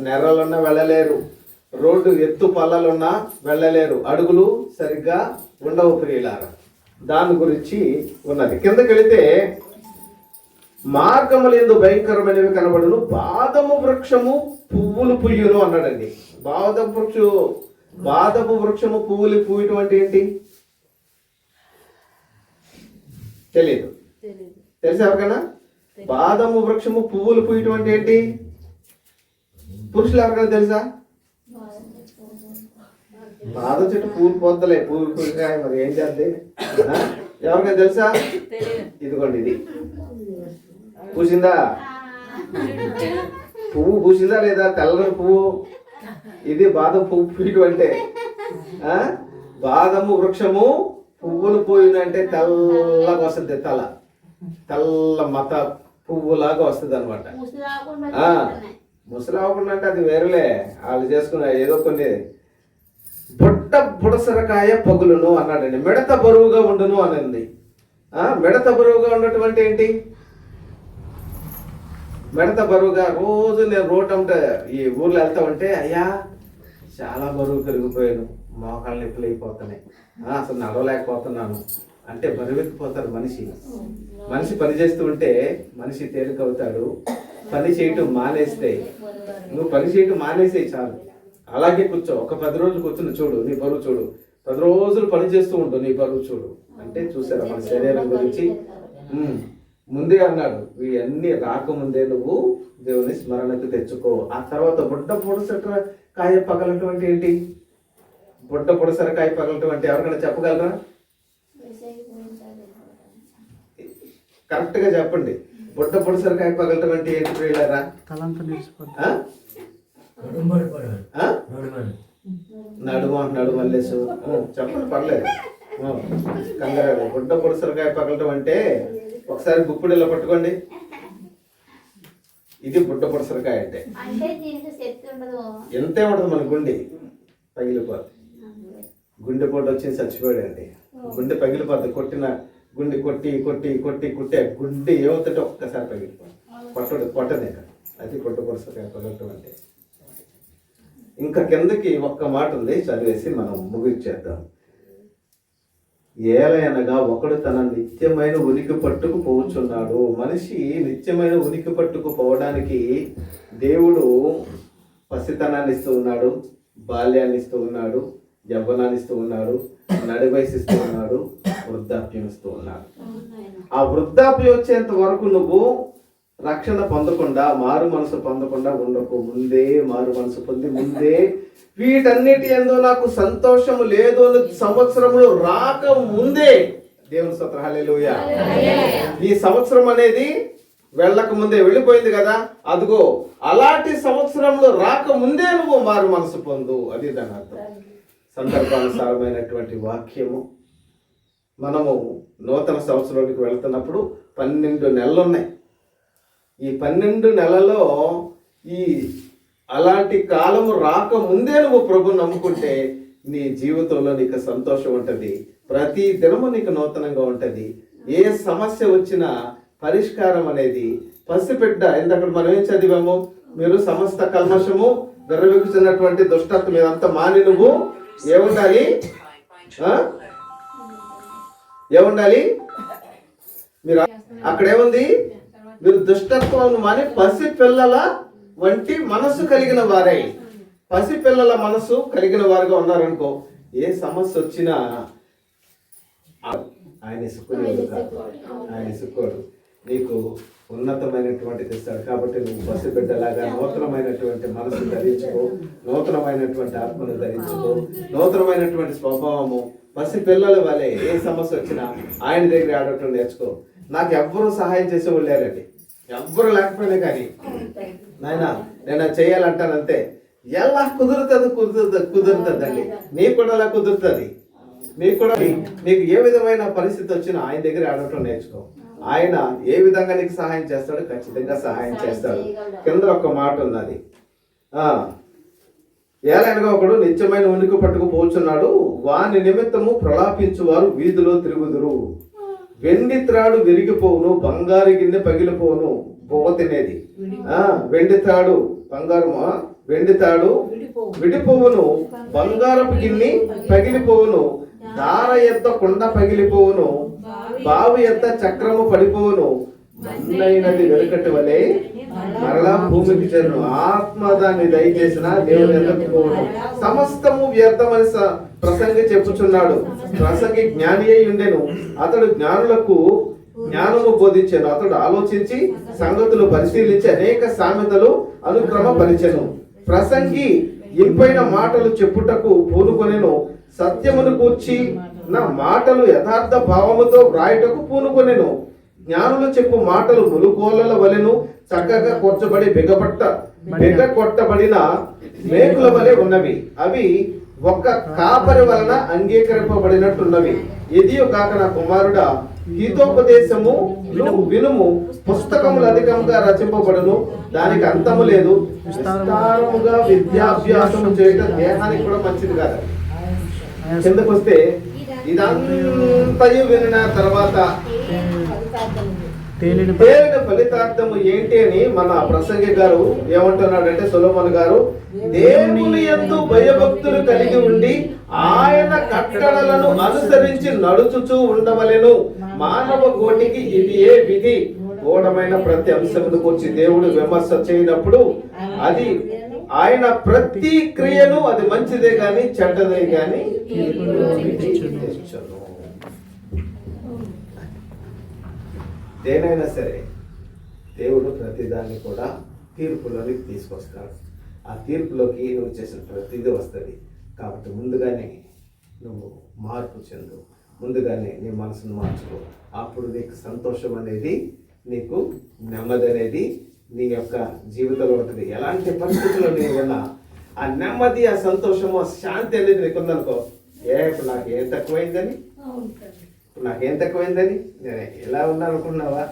నెర్రలున్నా వెళ్ళలేరు, రోడ్డు ఎత్తు పల్లలున్నా వెళ్ళలేరు, అడుగులు సరిగ్గా ఉండవు ప్రియులారా. దాని గురించి ఉన్నది. కిందకి వెళితే మార్గములు యందు భయంకరమైనవి కనబడును, బాదము వృక్షము పువ్వులు పుయ్యును అన్నాడండి. బాదపు వృక్షము పువ్వులు పూయటం అంటే ఏంటి? తెలియదు. తెలుసా ఎవరికైనా? బాదము వృక్షము పువ్వులు పూయటం అంటే ఏంటి? పురుషులు ఎవరికైనా తెలుసా? బాదం చెట్టు పువ్వులు పోతలే, పువ్వులు పూయకాయ, మరి ఏం చేద్ది? ఎవరికైనా తెలుసా? ఇదిగోండి, ఇది పూసిందా? పువ్వు పూసిందా లేదా? తెల్లని పువ్వు, ఇది బాదం పువ్వు పూయటం అంటే. బాదము వృక్షము పువ్వులు పూయినంటే తెల్లగా వస్తుంది, తెల్ల మత పువ్వులాగా వస్తుంది అనమాట. ముసలావకుండా అంటే అది వేరులే, వాళ్ళు చేసుకున్న ఏదో కొన్ని. బుడసరకాయ పగులును అన్నాడండి. మిడత బరువుగా ఉండును అనింది. మిడత బరువుగా ఉన్నటువంటి ఏంటి? మిడత బరువుగా రోజు నేను రోడ్ అంటే ఈ ఊర్లో వెళ్తా ఉంటే, అయ్యా చాలా బరువు పెరిగిపోయాను, మోకాళ్ళ నొప్పులు అయిపోతున్నాయి, అసలు నడవలేకపోతున్నాను అంటే బరువెక్కిపోతారు మనిషి. పని చేస్తూ ఉంటే మనిషి తేలికవుతాడు. పని చేయటం మానేస్తే, నువ్వు పని చేయటం మానేసే చాలు, అలాగే కూర్చో. ఒక 10 రోజులు కూర్చుని చూడు, నీ బరువు చూడు. 10 రోజులు పని చేస్తూ ఉండు, నీ బరువు చూడు. అంటే చూసారా మన శరీరం గురించి? ముందే అన్నాడు, ఇవన్నీ రాకముందే నువ్వు దేవుని స్మరణకు తెచ్చుకో. ఆ తర్వాత బుడ్డ పొడసరకాయ పగలటం అంటే ఏంటి? బుడ్డ పొడసరకాయ పగలటం అంటే ఎవరికైనా చెప్పగలరా? కరెక్ట్గా చెప్పండి. బుడ్డ పొడసరకాయ పగలటం అంటే ఏంటి ప్రియులారా? నడుము మల్లేసు చెప్పండి, పర్లేదు, కంగారు. బుడ్డ పొడసరకాయ పగలటం అంటే ఒకసారి గుప్పుడు ఇలా పట్టుకోండి. ఇది బుడ్డ పొడసరకాయ అంటే. ఎంతే ఉండదు, మన గుండె పగిలిపోద్ది. గుండెపోటు వచ్చి చచ్చిపోయాడు అండి. గుండె పగిలిపోద్ది. కొట్టిన గుండె కుట్టే గుండె ఏమవుతుంటే ఒక్కసారి పగిలిపోద్ది. కొట్టదే. అది బుడ్డ పొడసరకాయ పగలటం అంటే. ఇంకా కిందకి ఒక్క మాట ఉంది, చదివేసి మనం ముగించేద్దాం. ఏలయనగా ఒకడు తన నిత్యమైన ఉనికి పట్టుకు పోవచ్చున్నాడు. మనిషి నిత్యమైన ఉనికి పట్టుకు పోవడానికి దేవుడు పసితనాన్ని ఇస్తూ ఉన్నాడు, బాల్యాన్ని ఇస్తూ ఉన్నాడు, యవ్వనాన్ని ఇస్తూ ఉన్నాడు, నడివయసు ఇస్తూ ఉన్నాడు, వృద్ధాప్యం ఇస్తూ ఉన్నాడు. ఆ వృద్ధాప్యం వచ్చేంత వరకు నువ్వు రక్షణ పొందకుండా, మారు మనసు పొందకుండా ఉండకు. ముందే మారు మనసు పొంది ముందే వీటన్నిటి యందు నాకు సంతోషము లేదు అని సంవత్సరములు రాక ముందే, దేవుని స్తోత్రం, హల్లెలూయా. ఈ సంవత్సరం అనేది వెళ్ళక ముందే వెళ్ళిపోయింది కదా, అదిగో అలాంటి సంవత్సరంలో రాక ముందే నువ్వు మారు మనసు పొందు. అది దాని అర్థం. సందర్భానుసారమైనటువంటి వాక్యము. మనము నూతన సంవత్సరానికి వెళ్తున్నప్పుడు 12 నెలలు ఉన్నాయి. ఈ 12 నెలలో ఈ అలాంటి కాలము రాక ముందే నువ్వు ప్రభుని నమ్ముకుంటే నీ జీవితంలో నీకు సంతోషం ఉంటుంది. ప్రతి దినము నీకు నూతనంగా ఉంటుంది. ఏ సమస్య వచ్చినా పరిష్కారం అనేది పసిబిడ్డ. ఎందుకంటే మనం ఏం చదివాము, మీరు సమస్త కల్మషము గర్వెక్కుతున్నటువంటి దుష్టత్వం ఇదంతా మాని నువ్వు ఏముండాలి, ఏముండాలి? మీరు అక్కడ ఏముంది, మీరు దుష్టత్వం మాని పసి పిల్లల వంటి మనసు కలిగిన వారై, పసి పిల్లల మనసు కలిగిన వారుగా ఉన్నారనుకో, ఏ సమస్య వచ్చినా ఆయన ఇసుకునేది కాదు, ఆయన ఇసుకోడు, నీకు ఉన్నతమైనటువంటిది ఇస్తాడు. కాబట్టి నువ్వు పసిబిడ్డలాగా నూతనమైనటువంటి మనసు ధరించుకో, నూతనమైనటువంటి ఆత్మను ధరించుకో, నూతనమైనటువంటి స్వభావము. పసి పిల్లల వలె ఏ సమస్య వచ్చినా ఆయన దగ్గర ఆడటం నేర్చుకో. నాకు ఎవ్వరూ సహాయం చేసేవాళ్ళు లేరండి, ఎవ్వరు లేకపోయినా కానీ నాయన నేను చేయాలంటాను అంతే. ఎలా కుదురుతుందండి, నీకు కూడా అలా కుదురుతుంది. నీకు కూడా నీకు ఏ విధమైన పరిస్థితి వచ్చినా ఆయన దగ్గర ఆడటం నేర్చుకో. ఆయన ఏ విధంగా నీకు సహాయం చేస్తాడో ఖచ్చితంగా సహాయం చేస్తాడు. కింద ఒక మాట ఉన్నది, ఏలైనగా ఒకడు నిత్యమైన ఉనికి పట్టుకు పోచున్నాడు, వాని నిమిత్తము ప్రలాపించువారు వీధిలో తిరుగుదురు. వెండి త్రాడు విరిగిపోవును, బంగారు గిన్నె పగిలిపోవును. బొవ్వ తినేది వెండి త్రాడు, వెండి తాడు విడిపోవును, బంగారపు గిన్నె పగిలిపోవును, దార ఎత్త కుండ పగిలిపోవును, బావి ఎత్త చక్రము పడిపోవును, మన్నైనది వెనుకటి వలె మరలా భూమికి చేరును. ఆత్మ దాన్ని దయచేసిన దేవుని ఎదుర్కొను, పోవును. సమస్తము వ్యర్థమని ప్రసంగి చెప్పుచున్నాడు. ప్రసంగి జ్ఞాని అయి ఉండెను, అతడు జ్ఞానులకు జ్ఞానము బోధించెను. అతడు ఆలోచించి సంగతులు పరిశీలించి అనేక సామెతలు అనుక్రమపరిచెను. ప్రసంగి ఇంపైన మాటలు చెప్పుటకు పూనుకొనెను, సత్యమును కూర్చి నా మాటలు యథార్థ భావముతో వ్రాయుటకు పూనుకొనెను. జ్ఞానులు చెప్పు మాటలు ములుకోళ్ళ వలెను చక్కగా కూర్చబడి బిగకొట్టబడిన మేకుల వలె ఉన్నవి. అవి ఒక్క కాపరి వలన అంగీకరింపబడినట్టున్నవి. ఇదియు కాక నా కుమారుడా, గీతోపదేశము వినుము. పుస్తకములు అధికంగా రచింపబడును, దానికి అంతము లేదు. విస్తారముగా విద్యాభ్యాసము చేయడం దేహానికి కూడా మంచిది కాదు. కిందకు వస్తే ఇదంతయు వినిన తర్వాత తేలిన ఫలితార్థము ఏంటి అని మన ప్రసంగి గారు ఏమంటున్నాడంటే, సొలొమోను గారు, దేవుని యందు భయభక్తులు కలిగి ఉండి ఆయన కట్టడలను అనుసరించి నడుచుచూ ఉండవలెను. మానవ కోటికి ఇది ఏ విధి. గూఢమైన ప్రతి అంశమును గురించి దేవుడు విమర్శ చేయనప్పుడు అది ఆయన ప్రతి క్రియను అది మంచిదే గాని చెడ్డదే గాని దేనైనా సరే దేవుడు ప్రతిదాన్ని కూడా తీర్పులోకి తీసుకొస్తాడు. ఆ తీర్పులోకి నువ్వు చేసిన ప్రతిదీ వస్తుంది. కాబట్టి ముందుగానే నువ్వు మార్పు చెందు, ముందుగానే నీ మనసును మార్చుకో. అప్పుడు నీకు సంతోషం అనేది, నీకు నెమ్మది అనేది నీ యొక్క జీవితంలో ఉంటుంది. ఎలాంటి పరిస్థితుల్లో నీవైనా ఆ నెమ్మది, ఆ సంతోషము, ఆ శాంతి అనేది నీకు ఉందనుకో, ఇప్పుడు నాకేం తక్కువైందని, నేను ఎలా ఉన్నాను అనుకున్నావా?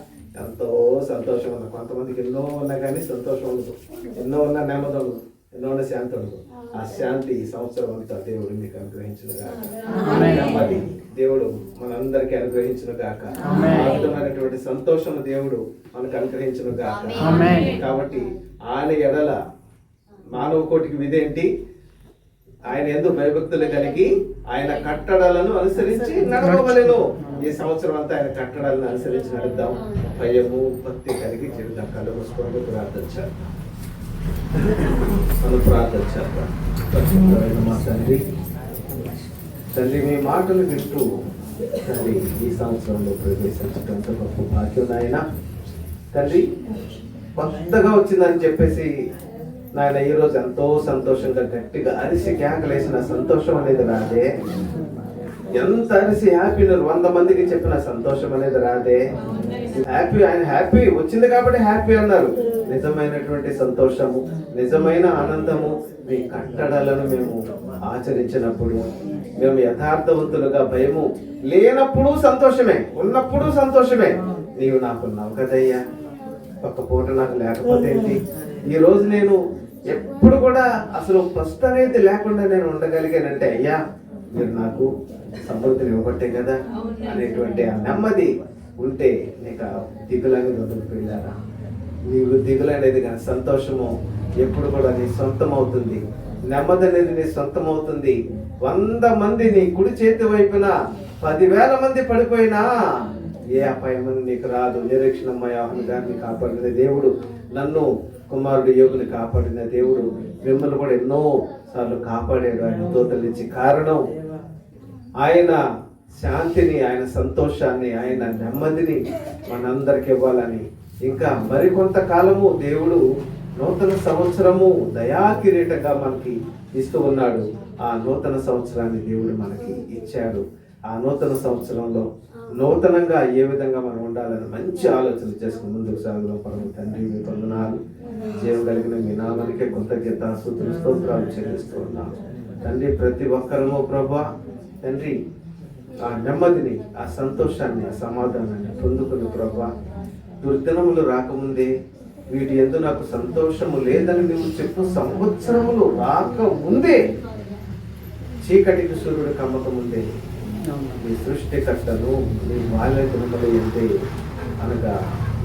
ఎంతో సంతోషం ఉన్నా. కొంతమందికి ఎన్నో ఉన్నా కానీ సంతోషం ఉండదు, ఎన్నో ఉన్నా నెమ్మది ఉండదు, ఎన్నో ఉన్న శాంతి ఉండదు. ఆ శాంతి ఈ సంవత్సరం అంతా దేవుడు మీకు అనుగ్రహించిన గాక. నెమ్మది దేవుడు మనందరికీ అనుగ్రహించిన గాక. అద్భుతమైనటువంటి సంతోషం దేవుడు మనకు అనుగ్రహించిన గాక. కాబట్టి ఆయన ఎడల మానవ కోటికి విధేంటి, ఆయన యందు భయభక్తులు కలిగి ఆయన కట్టడలను అనుసరించి నడవవలెను. ఈ సంవత్సరం అంతా ఆయన కట్టడాలను అనుసరించి నడుద్దాం. భయము భక్తి కలిగి జీవితం కళ్ళు మూసుకొని ప్రార్థించాలి. మనం ప్రార్థించాలి. మా తండ్రి తల్లి మీ మాటలు వింటూ తల్లి ఈ సంవత్సరంలో ప్రవేశించడం గొప్ప భాగ్యం నాయన. తల్లి కొత్తగా వచ్చిందని చెప్పేసి నాయన ఈరోజు ఎంతో సంతోషంగా గట్టిగా అరిసి కేకలేసిన సంతోషం అనేది రాదే. ఎంత అరిసి హ్యాపీ 100 మందికి చెప్పిన సంతోషం అనేది రాదే. హ్యాపీ ఆయన హ్యాపీ వచ్చింది కాబట్టి హ్యాపీ అన్నారు. నిజమైనటువంటి సంతోషము, నిజమైన ఆనందము మీ కట్టడలను మేము ఆచరించినప్పుడు, మేము యథార్థవంతులుగా భయము లేనప్పుడు సంతోషమే, ఉన్నప్పుడు సంతోషమే. నీవు నాకున్నావు కదయ్యా, ఒక్క పూట నాకు లేకపోతే ఏంటి? ఈ రోజు నేను ఎప్పుడు కూడా అసలు ఫస్ట్ అనేది లేకుండా నేను ఉండగలిగానంటే అయ్యా మీరు నాకు సమృద్ధిని ఇవ్వబట్టే కదా అనేటువంటి ఆ నెమ్మది ఉంటే నీకు దిగులనేది వదిలిపోయారా? నీవు దిగులు అనేది కానీ సంతోషము ఎప్పుడు కూడా నీ సొంతం అవుతుంది. నెమ్మది అనేది నీ సొంతం అవుతుంది. 100 మంది నీ కుడి చేతి వైపున 10,000 మంది పడిపోయినా ఏ అపాయం నీకు రాదు. నిరీక్షణమయ గారిని కాపాడిన దేవుడు, నన్ను కుమారుడు యోగుని కాపాడిన దేవుడు మిమ్మల్ని కూడా ఎన్నో సార్లు కాపాడాడు. ఆయన తోటలిచ్చి కారణం ఆయన శాంతిని, ఆయన సంతోషాన్ని, ఆయన నెమ్మదిని మనందరికి ఇవ్వాలని. ఇంకా మరికొంత కాలము దేవుడు నూతన సంవత్సరము దయా కిరీటంగా మనకి ఇస్తూ ఉన్నాడు. ఆ నూతన సంవత్సరాన్ని దేవుడు మనకి ఇచ్చాడు. ఆ నూతన సంవత్సరంలో నూతనంగా ఏ విధంగా మనం ఉండాలని మంచి ఆలోచన చేసుకుని ముందుకు సాగుదాం. పరమ తండ్రి మీ వందనాలు, జీవం కలిగిన మీ నామానికే కృతజ్ఞత స్తోత్రాలు చెల్లిస్తూ ఉన్నాం తండ్రి. ప్రతి ఒక్కరము ప్రభా తండ్రి ఆ నెమ్మదిని, ఆ సంతోషాన్ని, ఆ సమాధానాన్ని పొందుకుని ప్రభా దుర్దినములు రాకముందే వీటి యందు నాకు సంతోషము లేదని నువ్వు చెప్పు సంవత్సరములు రాకముందే, చీకటికి సూర్యుడు కమ్మక ముందే మీ సృష్టికర్తను మీ బాల్య దినములు ఎంతే అనగా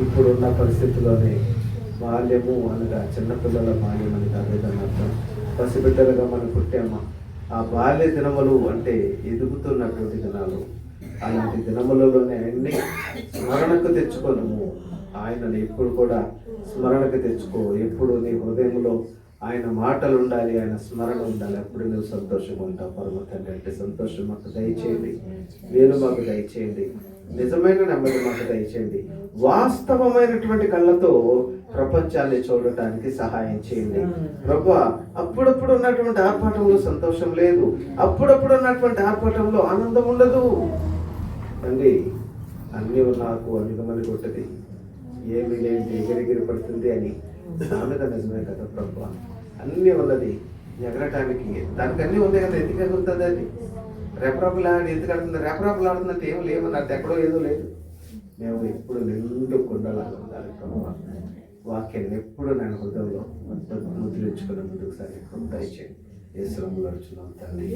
ఇప్పుడున్న పరిస్థితుల్లోనే బాల్యము అనగా చిన్నపిల్లల బాల్యం అని కాదని అర్థం. పసిబిడ్డలుగా మనం పుట్టామా, ఆ బాల్య దినములు అంటే ఎదుగుతున్నటువంటి దినాలు. అలాంటి దినములలోనే అన్ని స్మరణకు తెచ్చుకోను. ఆయనను ఎప్పుడు కూడా స్మరణకు తెచ్చుకో. ఎప్పుడు నీ హృదయంలో ఆయన మాటలు ఉండాలి, ఆయన స్మరణ ఉండాలి. అప్పుడు నువ్వు సంతోషంగా ఉంటావు. పరమ తండ్రి అంటే సంతోషం మాకు దయచేయండి, వేలు మాకు దయచేయండి, నిజమైన నెమ్మది మాకు దయచేయండి. వాస్తవమైనటువంటి కళ్ళతో ప్రపంచాన్ని చూడటానికి సహాయం చేయండి ప్రభా. అప్పుడప్పుడు ఉన్నటువంటి ఆర్భాటంలో సంతోషం లేదు, అప్పుడప్పుడు ఉన్నటువంటి ఆర్భాటంలో ఆనందం ఉండదు అండి. అన్నీ నాకు అధికమని కొట్టది, ఏమి లేని ఎగిరెగిరి పడుతుంది అని సామెత నిజమే కదా ప్రభా. అన్నీ ఉన్నది ఎగరటానికి, దానికి అన్నీ ఉంది కదా, ఎందుకు ఎగురుతుంది అది? రెపరెపలాడి ఎందుకు ఆడుతుంది? రెపరెపలాడుతుందంటే ఏమి లేవు, నాకు ఎక్కడో ఏదో లేదు. మేము ఎప్పుడు నిండు కుండలాగా ఉండాలి ప్రభా. వాక్యాన్ని ఎప్పుడు నేను హృదయంలో ముద్రించుకుని ముందుకు సారి దయచేయండి. యేసు నామములో అడుగుచున్నాం తండ్రి.